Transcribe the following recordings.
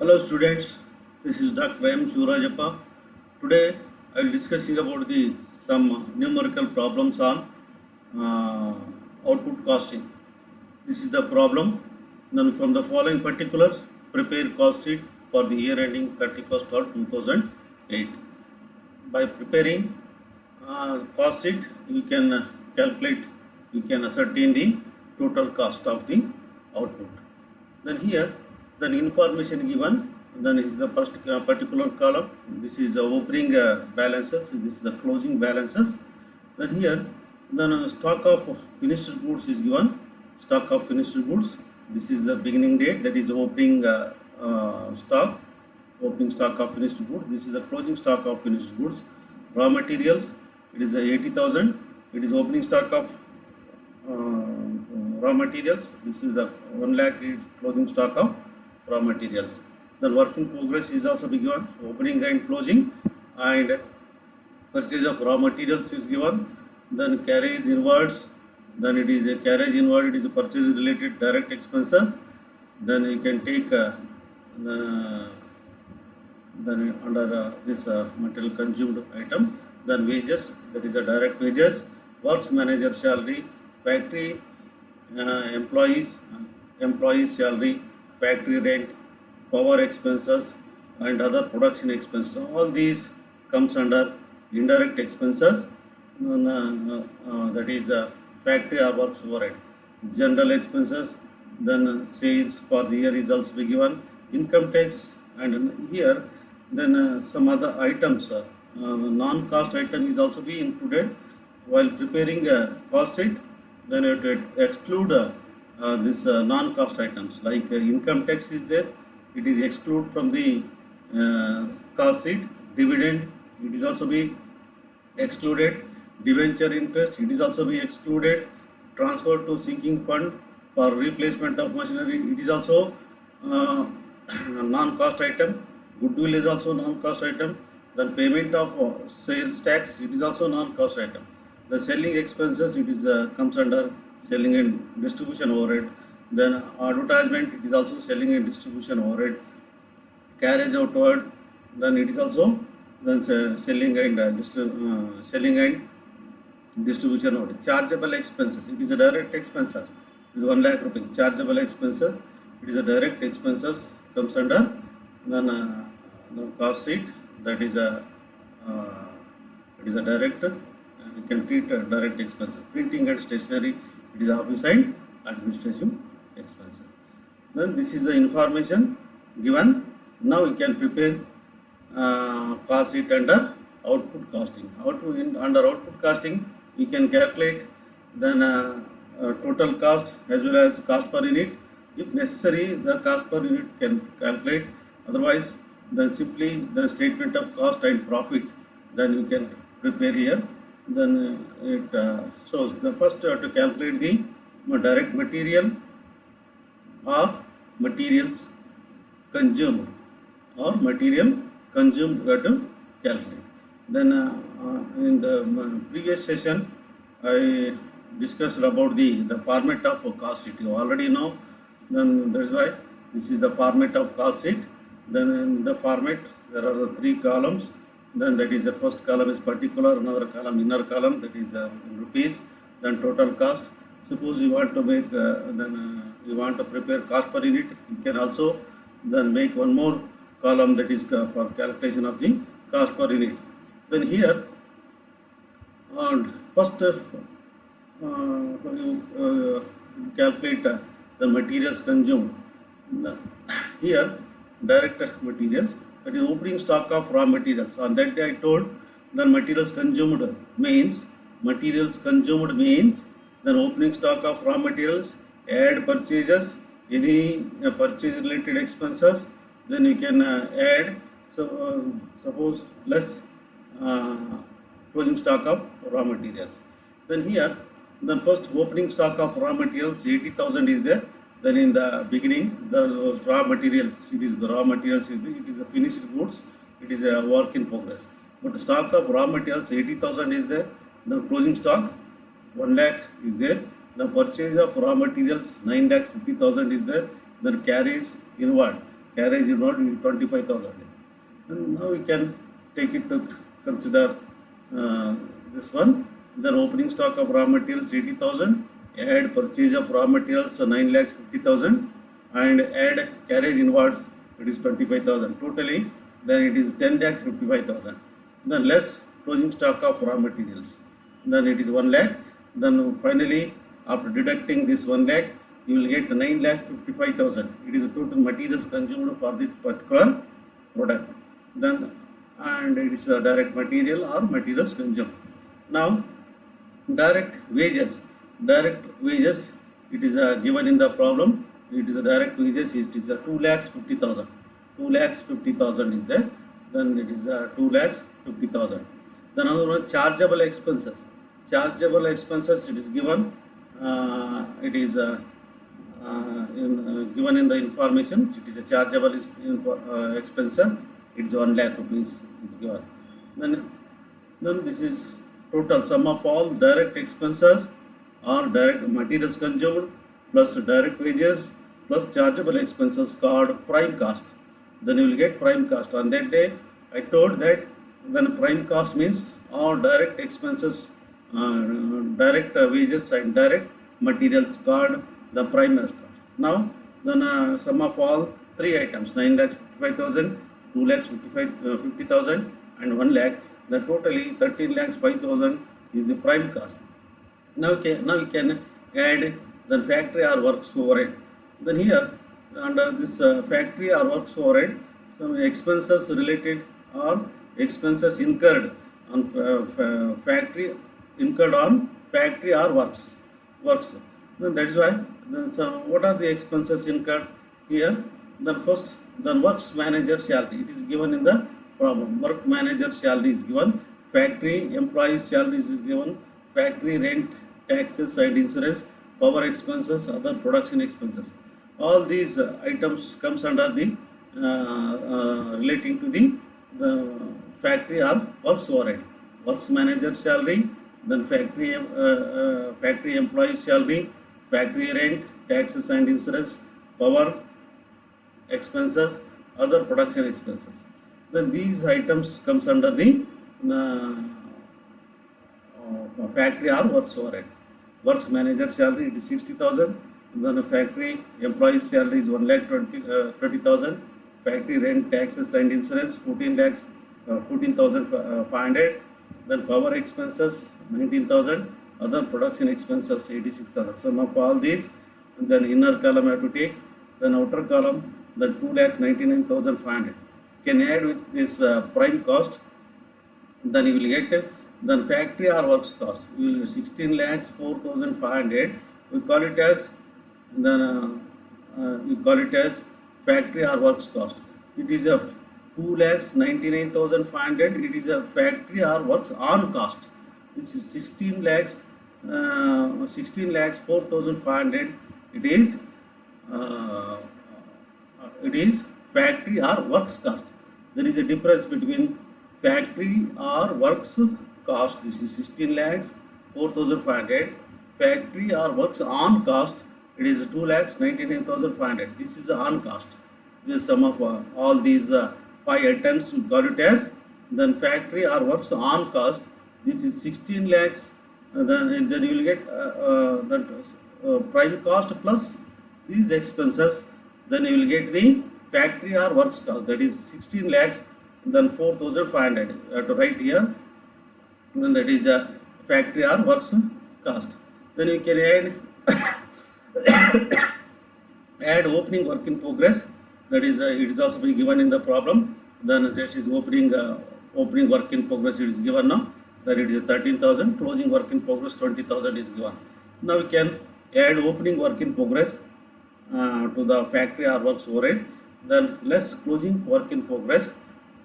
Hello students, this is Dr. M. Surajappa. Today I will discussing about the some numerical problems on uh, output costing. This is the problem. Then from the following particulars, prepare cost sheet for the year ending 31st of 2008. By preparing cost sheet, you can calculate, you can ascertain the total cost of the output. Then here, the information given, then is the first particular column. This is the opening balances. This is the closing balances. Then here, then stock of finished goods is given. Stock of finished goods. This is the beginning date. That is the opening stock. Opening stock of finished goods. This is the closing stock of finished goods. Raw materials. It is 80,000. It is opening stock of raw materials. This is the 1 lakh closing stock of raw materials. The work in progress is also given, opening and closing, and purchase of raw materials is given. Then carriage inwards, then it is a carriage inward, it is a purchase related direct expenses. Then you can take then under this material consumed item. Then wages, that is a direct wages, works manager salary, factory employees salary, factory rent, power expenses, and other production expenses. All these comes under indirect expenses. That is factory or works overhead. General expenses. Then sales for the year is also be given. Income tax, and here then some other items. Non-cost item is also be included while preparing a cost sheet. Then you have to exclude this non-cost items like income tax is there. It is excluded from the cost sheet. Dividend, it is also be excluded. Debenture interest, it is also be excluded. Transfer to sinking fund for replacement of machinery, it is also non-cost item. Goodwill is also non-cost item. Then payment of sales tax, it is also non-cost item. The selling expenses, it is comes under selling and distribution overhead. Then advertisement, it is also selling and distribution overhead. Carriage outward, then it is also then selling and distribution overhead. Chargeable expenses, it is a direct expenses. It is 1 lakh rupees. Chargeable expenses, it is a direct expenses comes under then the cost sheet. That is a it is a direct. You can treat direct expenses. Printing and stationery, it is office and administration expenses. Then this is the information given. Now we can prepare cost sheet under output costing. Under output costing, we can calculate then total cost as well as cost per unit. If necessary, the cost per unit can calculate. Otherwise, then simply the statement of cost and profit, then we can prepare here. Then it shows the first to calculate the direct material or materials consumed or material consumed we have to calculate. Then in the previous session I discussed about the format of cost sheet. You already know. Then that is why this is the format of cost sheet. Then in the format there are the 3 columns. Then that is the first column is particular, another column inner column, that is in rupees, then total cost. Suppose you want to make you want to prepare cost per unit, you can also then make one more column that is for calculation of the cost per unit. Then here first you calculate the materials consumed. Here direct materials, that is opening stock of raw materials. On that day I told the materials consumed means then opening stock of raw materials, add purchases, any purchase related expenses, then you can add, so suppose less closing stock of raw materials. Then here, then first opening stock of raw materials 80,000 is there. Then in the beginning, the raw materials, it is the raw materials, it is the finished goods, it is a work in progress. But the stock of raw materials 80,000 is there. The closing stock 1 lakh is there. The purchase of raw materials 9,50,000 is there. Then carries inward. carriage inward is 25,000. And now we can take it to consider this one. Then opening stock of raw materials 80,000, add purchase of raw materials 9,50,000, and add carriage inwards, it is 25,000. Totally, then it is 10,55,000. Then less closing stock of raw materials, then it is 1 lakh. Then finally, after deducting this 1 lakh, you will get 9,55,000. It is the total materials consumed for this particular product. Then, and it is a direct material or materials consumed. Now, direct wages. Direct wages, it is given in the problem. It is a direct wages. It is a 2,50,000. 2,50,000 is there. Then it is 2,50,000. Then another one, chargeable expenses. Chargeable expenses, it is given. It is given in the information. It is a chargeable expenses. It is 1 lakh rupees is given. Then this is total sum of all direct expenses or direct materials consumed plus direct wages plus chargeable expenses called prime cost. Then you will get prime cost. On that day, I told that then prime cost means all direct expenses, direct wages and direct materials called the prime cost. Now, then sum of all three items, 9,55,000, 2,50,000 and 1 lakh. The totally 13,05,000 is the prime cost. Now you can add the factory or works overhead. Then here under this factory or works overhead, some expenses related or expenses incurred on factory or works. Then that is why. So what are the expenses incurred here? Then first, the works manager salary. It is given in the problem. Work manager salary is given. Factory employees salary is given. Factory rent, taxes and insurance, power expenses, other production expenses. All these items comes under the relating to the factory or works overhead. Works manager salary, then factory employees salary, factory rent, taxes and insurance, power expenses, other production expenses. Then these items comes under the factory or works overhead. Works manager salary, it is 60,000. Then the factory employees salary is 1,20,000. Factory rent, taxes and insurance 14,500. Then power expenses 19,000. Other production expenses 86,000. Sum of all these, and then inner column I have to take. Then outer column, then 2,99,500. Can add with this prime cost. Then you will get then factory or works cost. You will 16,04,500. We call it as factory or works cost. It is a 2,99,500. It is a factory or works on cost. This is 16,04,500. It is factory or works cost. There is a difference between factory or works cost. This is 16,04,500. Factory or works on cost, it is 2,99,500. This is the on cost. This is sum of all these 5 items. We call it as then factory or works on cost. This is 16 lakhs. Then you will get that prime cost plus these expenses. Then you will get the factory or works cost. That is 16 lakhs. Then 4,500. You have to write here. Then that is the factory or works cost. Then you can add opening work in progress. That is it is also be given in the problem. Then this is opening work in progress. It is given now. That it is 13,000. Closing work in progress 20,000 is given. Now we can add opening work in progress to the factory or works overhead. Then less closing work in progress.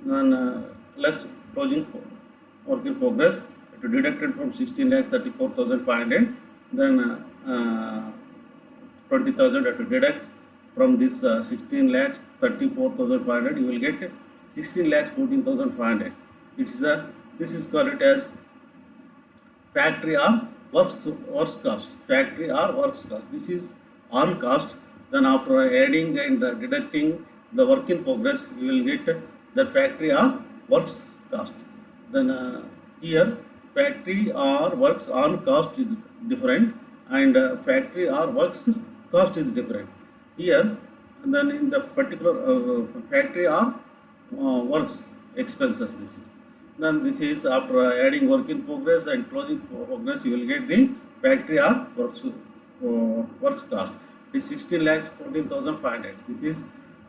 Then less closing work in progress to deducted from 16,34,500. Then 20,000 to deduct from this 16,34,500. You will get 16,14,500. This is called as factory or works cost. Factory or works cost. This is on cost. Then after adding and deducting the work in progress, you will get the factory or works cost. Then here factory or works on cost is different, and factory or works cost is different. Here, and then in the particular factory or works expenses, this is. Then this is after adding work in progress and closing progress, you will get the factory or works cost. It is 16 lakhs 14,500. This is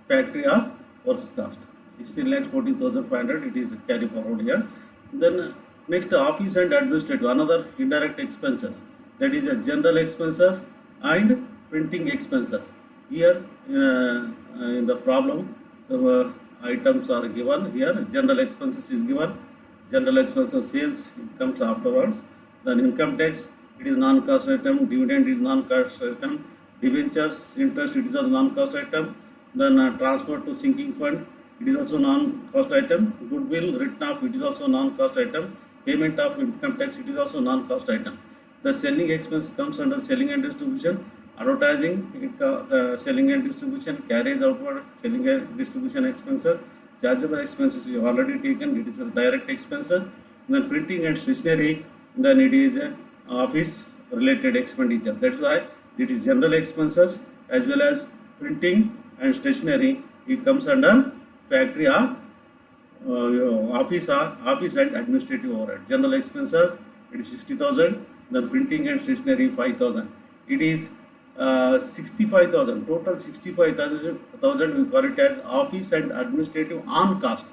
factory or works cost. 16 lakhs 14,500. It is carry forward here. Then next, office and administrative, another indirect expenses. That is general expenses and printing expenses. Here in the problem, so, items are given here. General expenses is given. General expenses sales, it comes afterwards. Then income tax, it is non-cost item. Dividend is non-cost item. Debentures, interest, it is a non-cost item. Then transfer to sinking fund, it is also non-cost item. Goodwill written off, it is also non-cost item. Payment of income tax, it is also non-cost item. The selling expense comes under selling and distribution. Advertising, selling and distribution carries outward selling and distribution expenses. Chargeable expenses you have already taken, it is a direct expenses. Then printing and stationery, then it is office related expenditure. That's why it is general expenses as well as printing and stationery. It comes under factory or office and administrative overhead. General expenses, it is 60,000. Then printing and stationery 5,000. It is 65,000, total 65,000 we call it as office and administrative on cost.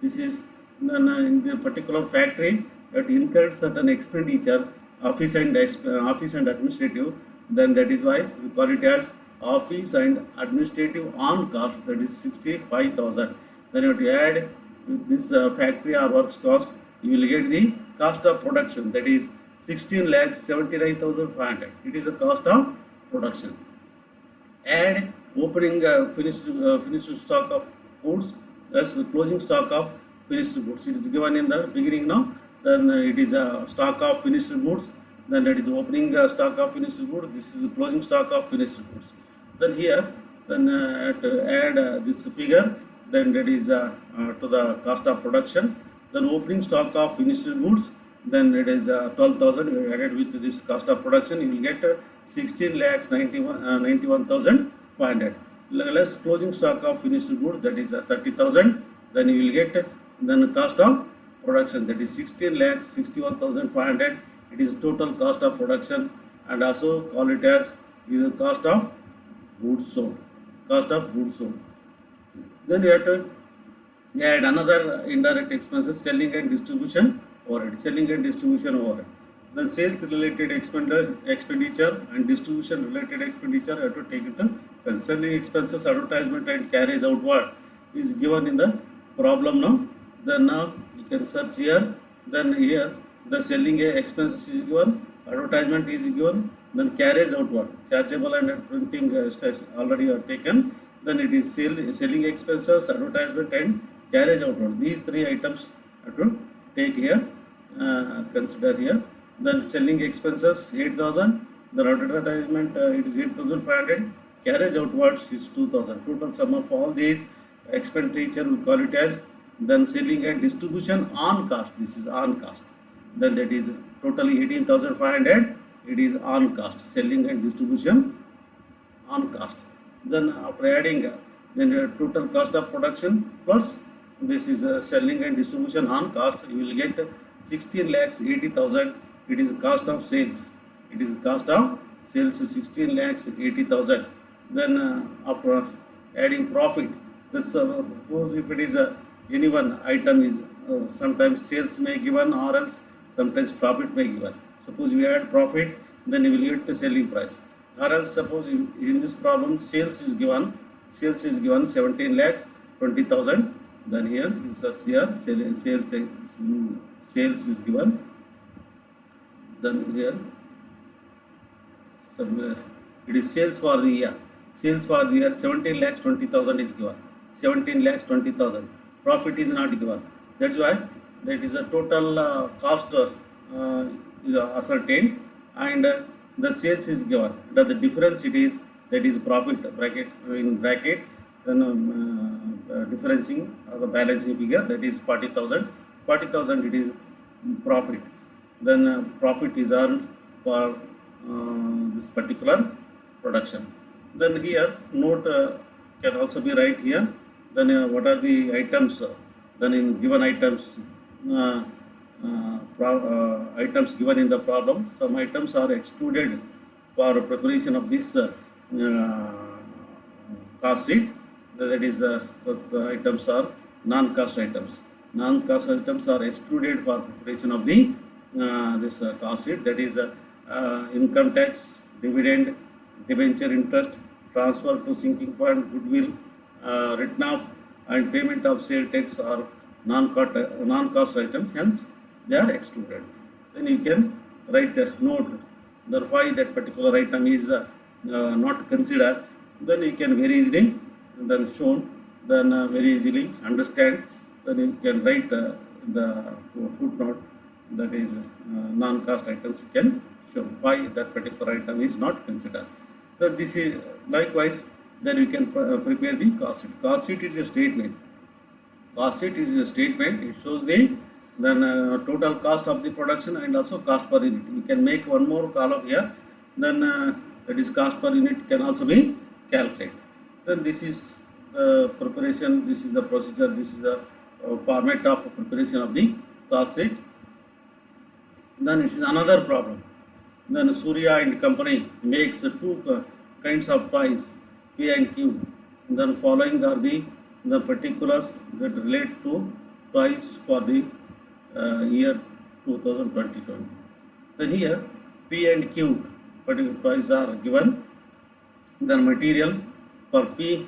This is in the particular factory that incurred certain expenditure, office and administrative, then that is why we call it as office and administrative on cost, that is 65,000. Then you have to add this factory or works cost, you will get the cost of production, that is 16 lakhs 79,500. It is the cost of production. Add opening finished stock of goods, that's the closing stock of finished goods. It is given in the beginning now. Then it is a stock of finished goods. Then it is opening stock of finished goods. This is the closing stock of finished goods. Then here, then to add this figure, then that is to the cost of production. Then opening stock of finished goods, then it is 12,000 added with this cost of production, you will get 16 lakhs 91,500. Less closing stock of finished goods, that is 30,000. Then you will get then cost of production, that is 16 lakhs 61,500. It is total cost of production, and also call it as the cost of goods sold. Cost of goods sold. Then you have to add another indirect expenses, selling and distribution overhead. Selling and distribution overhead. Then sales related expenditure and distribution related expenditure have to take it. Selling expenses, advertisement and carriage outward is given in the problem now. Then now you can search here. Then here the selling expenses is given, advertisement is given, then carriage outward, chargeable and printing already are taken. Then it is selling expenses, advertisement and carriage outward. These three items have to take here, consider here. Then selling expenses 8,000, then advertisement it is 8,500, carriage outwards is 2,000. Total sum of all these expenditure we call it as then selling and distribution on cost. This is on cost. Then that is totally 18,500. It is on cost, selling and distribution on cost. Then after adding then the total cost of production plus this is selling and distribution on cost, you will get 16 lakhs 80,000. It is cost of sales. It is cost of sales 16 lakhs 80,000. Then after adding profit, this suppose if it is any one item is sometimes sales may given or else sometimes profit may given. Suppose you add profit, then you will get the selling price. Or else suppose in this problem sales is given 17 lakhs 20,000. Then here you search here sales is given. Then here somewhere it is sales for the year. Sales for the year 17 lakhs 20,000 is given. 17 lakhs 20,000. Profit is not given. That's why that is a total cost is ascertained, and the sales is given. The difference it is, that is profit bracket in bracket. Then differencing the balancing figure, that is 40,000. 40,000 it is profit. Then profit is earned for this particular production. Then here note can also be right here. Then what are the items? Then in given items, items given in the problem, some items are excluded for preparation of this cost sheet. That is, such items are non-cost items. Non-cost items are excluded for preparation of the this cost sheet. That is income tax, dividend, debenture interest, transfer to sinking fund, goodwill, written off, and payment of sale tax are non-cost items. Hence, they are excluded. Then you can write a note that why that particular item is not considered. Then you can very easily then shown, then very easily understand. Then you can write the footnote, that is non-cost items you can show why that particular item is not considered. So this is likewise. Then you can prepare the cost sheet. Cost sheet is a statement. Cost sheet is a statement. It shows the then total cost of the production and also cost per unit. You can make one more column here. Then that is cost per unit can also be calculated. Then this is the preparation. This is the procedure. This is the format of preparation of the cost sheet. Then it is another problem. Then Surya and company makes two kinds of toys, P and Q. Then following are the particulars that relate to toys for the year 2020. Then here P and Q particular toys are given. Then material for P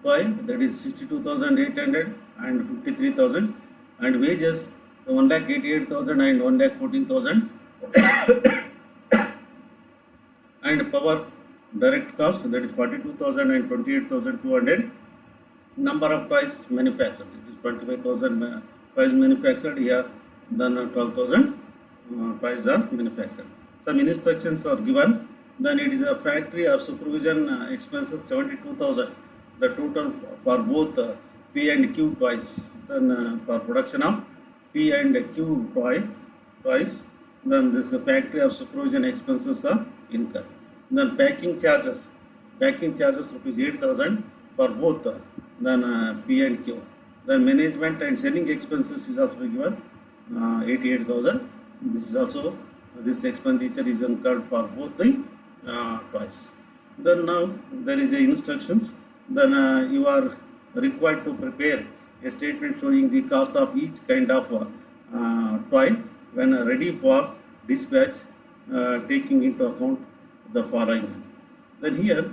toy, that is 62,800 and 53,000, and wages 1,88,000 and 1,14,000. And power direct cost, that is 42,000 and 28,200. Number of toys manufactured, it is 25,000 toys manufactured here. Then 12,000 toys are manufactured. Some instructions are given. Then it is a factory or supervision expenses 72,000. The total for both P and Q toys. Then for production of P and Q toys, then this factory or supervision expenses are incurred. Then packing charges rupees 8,000 for both then P and Q. Then management and selling expenses is also given 88,000. This is also, this expenditure is incurred for both the toys. Then now there is a instructions. Then you are required to prepare a statement showing the cost of each kind of toy when ready for dispatch, taking into account the following. Then here,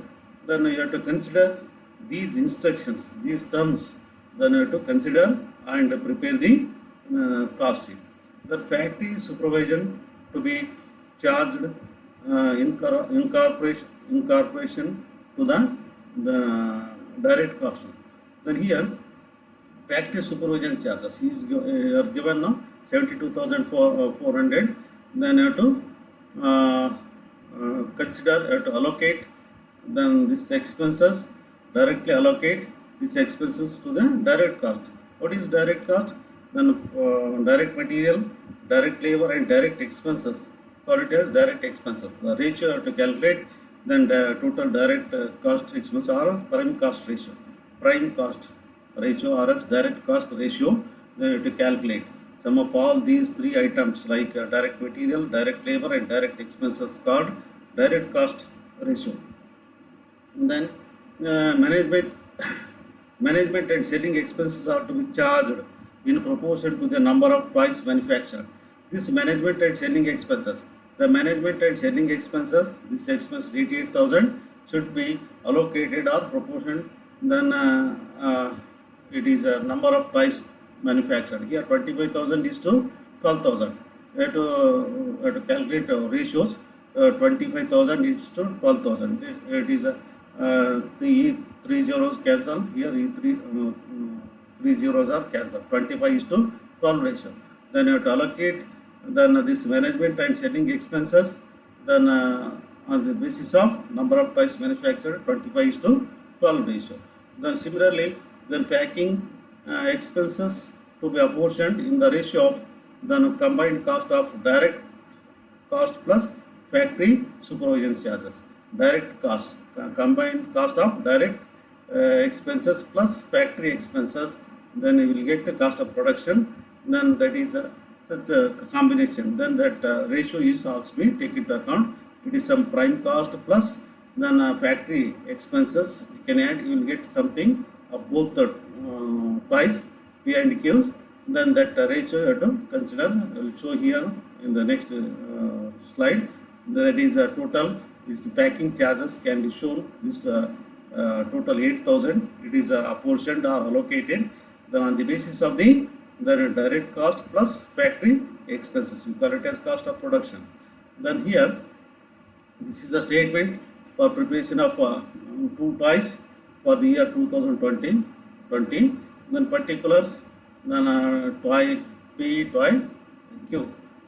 then you have to consider these instructions, these terms. Then you have to consider and prepare the cost sheet. The factory supervision to be charged incorporation to the direct cost. Then here factory supervision charges is are given now 72,400. Then you have to consider, you have to allocate then this expenses, directly allocate these expenses to the direct cost. What is direct cost? Then direct material, direct labor and direct expenses. For it as direct expenses. The ratio you have to calculate. Then the total direct cost expense or prime cost ratio. Prime cost ratio or as direct cost ratio. Then you have to calculate. Sum of all these three items like direct material, direct labor and direct expenses called direct cost ratio. And then management and selling expenses are to be charged in proportion to the number of toys manufactured. This management and selling expenses, the management and selling expenses, this expense 88,000 should be allocated or proportion. Then it is a number of toys manufactured. Here 25,000 is to 12,000. We have to calculate ratios. 25,000 is to 12,000. It is three zeros cancel. Here three zeros are cancelled. 25 is to 12 ratio. Then you have to allocate then this management and selling expenses. Then on the basis of number of toys manufactured, 25 is to 12 ratio. Then similarly, then packing expenses to be apportioned in the ratio of the combined cost of direct cost plus factory supervision charges. Direct cost, combined cost of direct expenses plus factory expenses, then you will get the cost of production, then that is such a combination, then that ratio is also be taken into account. It is some prime cost plus then factory expenses you can add, you will get something of both the price P and Q's, then that ratio you have to consider. I will show here in the next slide. That is total, its packing charges can be shown, this total 8,000, it is apportioned or allocated then on the basis of the direct cost plus factory expenses, we call it as cost of production. Then here, this is the statement for preparation of 2 toys for the year 2020. Then particulars, then toy P, toy Q.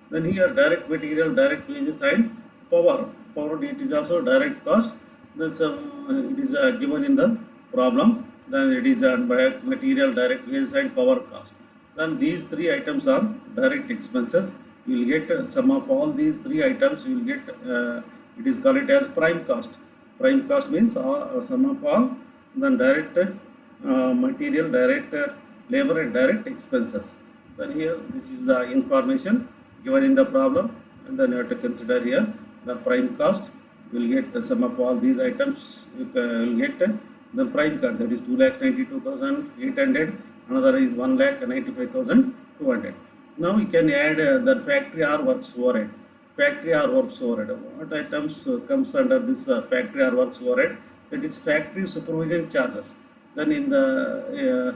Then here direct material, direct wages and power. Power, it is also direct cost. Then it is given in the problem. Then it is direct material, direct wages and power cost. Then these 3 items are direct expenses. You will get sum of all these 3 items. You will get it is called it as prime cost. Prime cost means sum of all then direct material, direct labor and direct expenses. Then here this is the information given in the problem, and then you have to consider here the prime cost. You will get the sum of all these items. You will get the prime cost, that is 2,92,800. Another is 1,95,200. Now we can add the factory or works overhead. Factory or works overhead. What items comes under this factory or works overhead? That is factory supervision charges. Then in the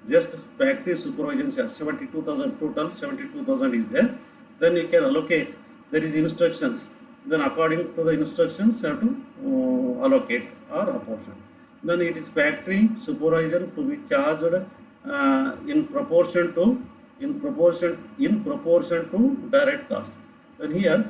just factory supervision charge, 72,000 total, 72,000 is there. Then you can allocate. There is instructions. Then according to the instructions, you have to allocate or apportion. Then it is factory supervision to be charged in proportion to direct cost. Then here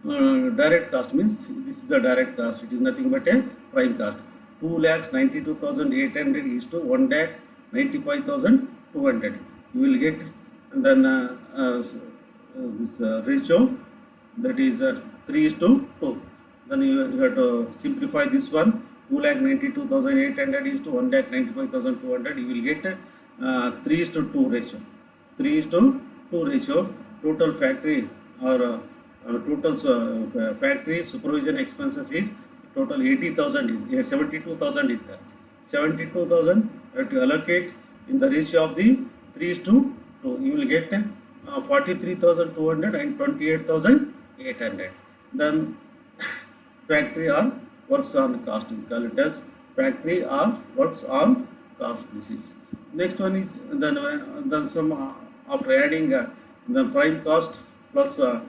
direct cost means this is the direct cost. It is nothing but a prime cost. 2,92,800 is to 1,95,200. You will get then this ratio, that is 3:2. Then you have to simplify this one. 2,92,800 is to 1,95,200. You will get 3:2 ratio. 3:2 ratio. Total factory or total factory supervision expenses is total 80,000 is 72,000 is there. 72,000 to allocate in the ratio of the 3:2. You will get 43,200 and 28,800. Then factory or works on cost. We call it as factory or works on cost. This is next one is then some after adding the prime cost plus other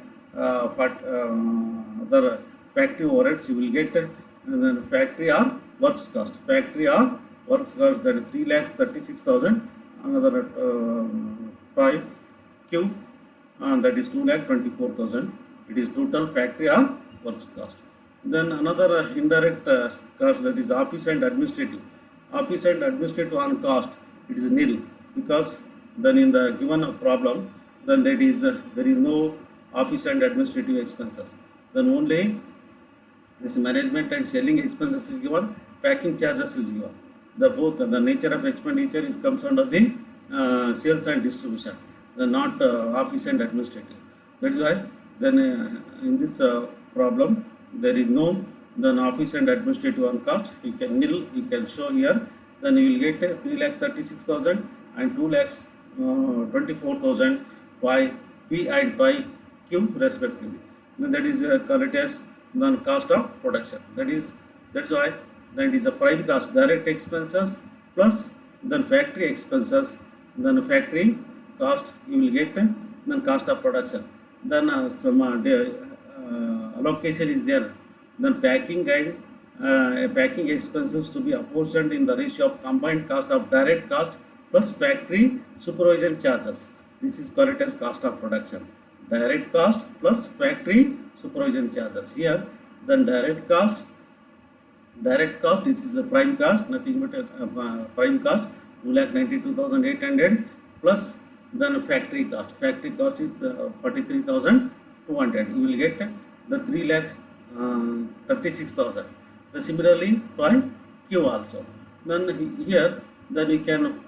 factory overheads, you will get then factory or works cost. Factory or works cost, that is 3,36,000. Another 5 Q, that is 2,24,000. It is total factory or works cost. Then another indirect cost, that is office and administrative. Office and administrative on cost, it is nil, because then in the given problem, then that is there is no office and administrative expenses. Then only this management and selling expenses is given, packing charges is given. The both the nature of expenditure is comes under the sales and distribution, the not office and administrative. That is why then in this problem there is no then office and administrative on cost. You can nil, you can show here. Then you will get 3,36,000 and 2,24,000 by P and by Q respectively. Then that is called as the cost of production. That's why that is a prime cost, direct expenses plus then factory expenses, then factory cost you will get, then cost of production. Then some allocation is there. Then packing and packing expenses to be apportioned in the ratio of combined cost of direct cost plus factory supervision charges. This is called as cost of production. Direct cost plus factory supervision charges. Here then direct cost Direct cost, this is a prime cost, nothing but prime cost, 2,92,800 plus then factory cost. Factory cost is 43,200. You will get the 3,36,000. Similarly, by Q also. Then here, then we can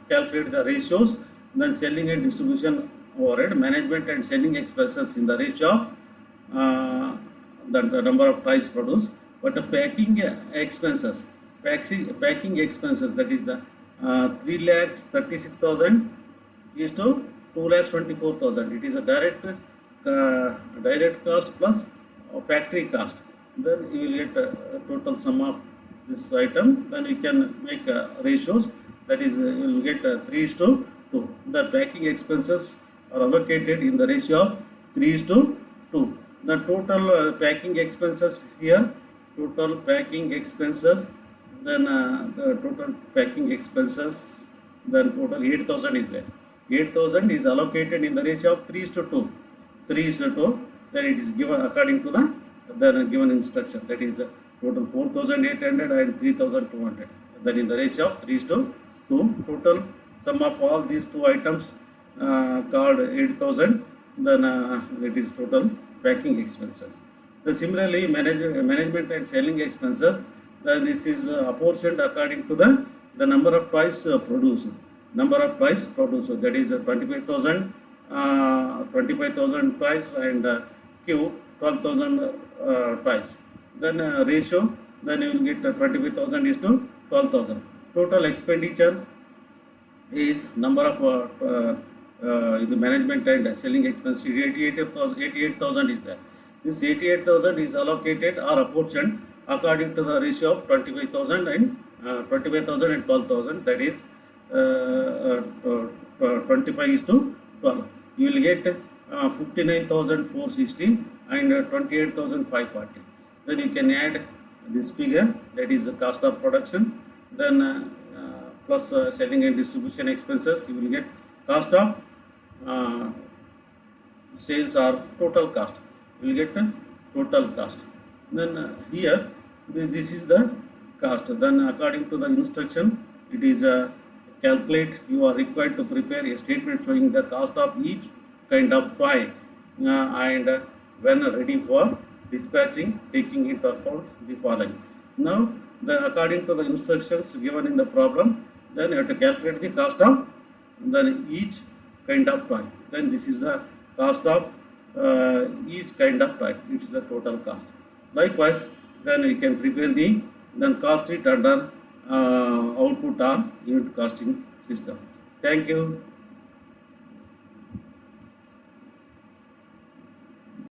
calculate the ratios. Then selling and distribution overhead, management and selling expenses in the ratio of the number of toys produced. But the packing expenses, packing expenses, that is the 3,36,000 is to 2,24,000. It is a direct cost plus factory cost. Then you will get a total sum of this item. Then we can make ratios. That is, you will get 3:2. The packing expenses are allocated in the ratio of 3:2. The total packing expenses here. Total packing expenses, then the total packing expenses, then total 8,000 is there. 8,000 is allocated in the ratio of 3:2. 3:2, then it is given according to the given instruction. That is the total 4,800 and 3,200. Then in the ratio of 3:2, total sum of all these two items called 8,000. Then it is total packing expenses. Similarly, management and selling expenses, this is apportioned according to the number of toys produced. Number of toys produced, that is 25,000 toys and Q 12,000 toys. Then ratio, then you will get 25,000 is to 12,000. Total expenditure is number of the management and selling expenses, 88,000 is there. This 88,000 is allocated or apportioned according to the ratio of 25,000 and 12,000. That is 25 is to 12. You will get 59,460 and 28,540. Then you can add this figure, that is the cost of production. Then plus selling and distribution expenses, you will get cost of sales or total cost. You will get total cost. Then here this is the cost. Then according to the instruction, it is calculate. You are required to prepare a statement showing the cost of each kind of toy and when ready for dispatching, taking into account the following. Now, according to the instructions given in the problem, then you have to calculate the cost of then each kind of toy. Then this is the cost of each kind of toy. It is the total cost. Likewise, then we can prepare the cost sheet under output or unit costing system. Thank you.